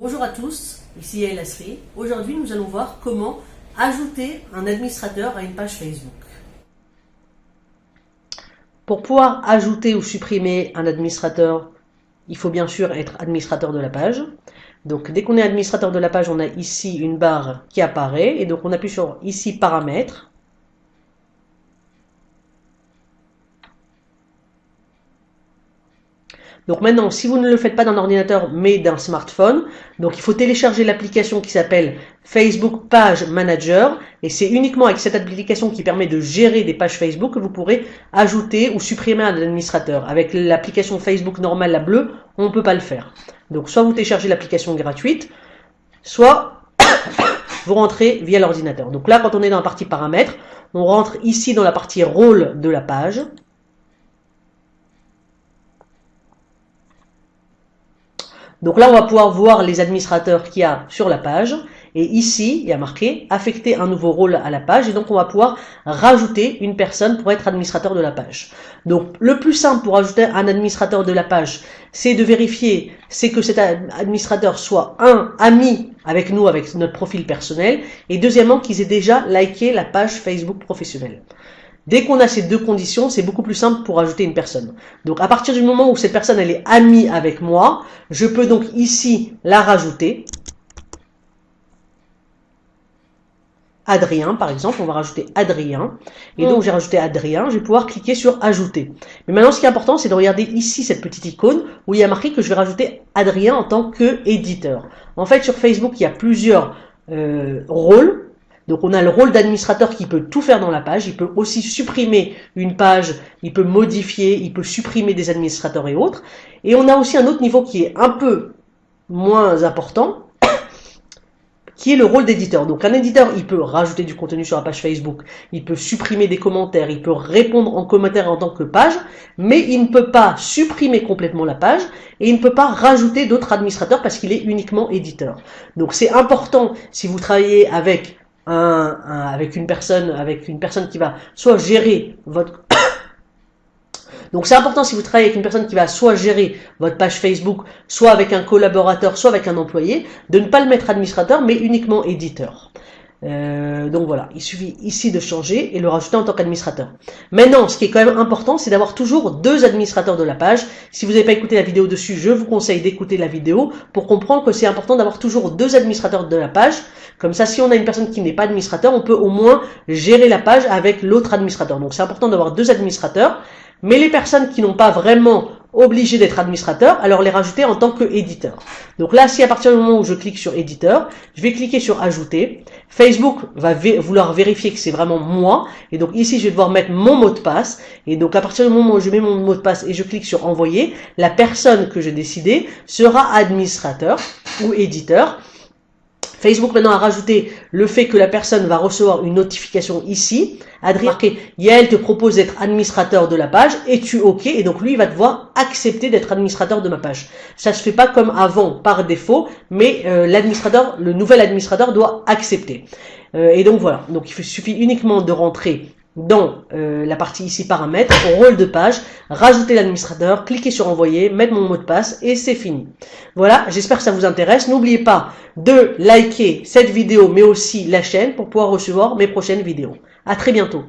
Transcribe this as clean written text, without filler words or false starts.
Bonjour à tous, ici Yael Asri. Aujourd'hui, nous allons voir comment ajouter un administrateur à une page Facebook. Pour pouvoir ajouter ou supprimer un administrateur, il faut bien sûr être administrateur de la page. Donc, dès qu'on est administrateur de la page, on a ici une barre qui apparaît. Et donc, on appuie sur ici paramètres. Donc maintenant, si vous ne le faites pas d'un ordinateur, mais d'un smartphone, donc il faut télécharger l'application qui s'appelle Facebook Page Manager. Et c'est uniquement avec cette application qui permet de gérer des pages Facebook que vous pourrez ajouter ou supprimer un administrateur. Avec l'application Facebook normale, la bleue, on ne peut pas le faire. Donc soit vous téléchargez l'application gratuite, soit vous rentrez via l'ordinateur. Donc là, quand on est dans la partie paramètres, on rentre ici dans la partie rôle de la page. Donc là, on va pouvoir voir les administrateurs qu'il y a sur la page. Et ici, il y a marqué « Affecter un nouveau rôle à la page ». Et donc, on va pouvoir rajouter une personne pour être administrateur de la page. Donc, le plus simple pour ajouter un administrateur de la page, c'est de vérifier, c'est que cet administrateur soit ami avec nous, avec notre profil personnel. Et deuxièmement, qu'ils aient déjà liké la page Facebook professionnelle. Dès qu'on a ces deux conditions, c'est beaucoup plus simple pour ajouter une personne. Donc, à partir du moment où cette personne elle est amie avec moi, je peux donc ici la rajouter. Adrien, par exemple, on va rajouter Adrien. Et donc, j'ai rajouté Adrien, je vais pouvoir cliquer sur ajouter. Mais maintenant, ce qui est important, c'est de regarder ici cette petite icône où il y a marqué que je vais rajouter Adrien en tant qu'éditeur. En fait, sur Facebook, il y a plusieurs rôles. Donc, on a le rôle d'administrateur qui peut tout faire dans la page. Il peut aussi supprimer une page, il peut modifier, il peut supprimer des administrateurs et autres. Et on a aussi un autre niveau qui est un peu moins important, qui est le rôle d'éditeur. Donc, un éditeur, il peut rajouter du contenu sur la page Facebook, il peut supprimer des commentaires, il peut répondre en commentaire en tant que page, mais il ne peut pas supprimer complètement la page et il ne peut pas rajouter d'autres administrateurs parce qu'il est uniquement éditeur. Donc, c'est important si vous travaillez avec avec une personne qui va soit gérer votre... Donc c'est important si vous travaillez avec une personne qui va soit gérer votre page Facebook, soit avec un collaborateur, soit avec un employé, de ne pas le mettre administrateur, mais uniquement éditeur. Donc voilà, il suffit ici de changer et le rajouter en tant qu'administrateur. Maintenant, ce qui est quand même important, c'est d'avoir toujours deux administrateurs de la page. Si vous n'avez pas écouté la vidéo dessus, je vous conseille d'écouter la vidéo pour comprendre que c'est important d'avoir toujours deux administrateurs de la page. Comme ça, si on a une personne qui n'est pas administrateur, on peut au moins gérer la page avec l'autre administrateur. Donc c'est important d'avoir deux administrateurs. Mais les personnes qui n'ont pas vraiment obligé d'être administrateurs, alors les rajouter en tant qu'éditeur. Donc là, si à partir du moment où je clique sur éditeur, je vais cliquer sur ajouter. Facebook va vouloir vérifier que c'est vraiment moi. Et donc ici, je vais devoir mettre mon mot de passe. Et donc à partir du moment où je mets mon mot de passe et je clique sur envoyer, la personne que j'ai décidé sera administrateur ou éditeur. Facebook maintenant a rajouté le fait que la personne va recevoir une notification ici. Adrien, Yael te propose d'être administrateur de la page. Es-tu OK? Et donc lui, il va devoir accepter d'être administrateur de ma page. Ça se fait pas comme avant par défaut, mais l'administrateur, le nouvel administrateur doit accepter. Et donc voilà. Donc il suffit uniquement de rentrer dans la partie ici paramètres, au rôle de page, rajouter l'administrateur, cliquer sur envoyer, mettre mon mot de passe et c'est fini. Voilà, j'espère que ça vous intéresse. N'oubliez pas de liker cette vidéo mais aussi la chaîne pour pouvoir recevoir mes prochaines vidéos. À très bientôt.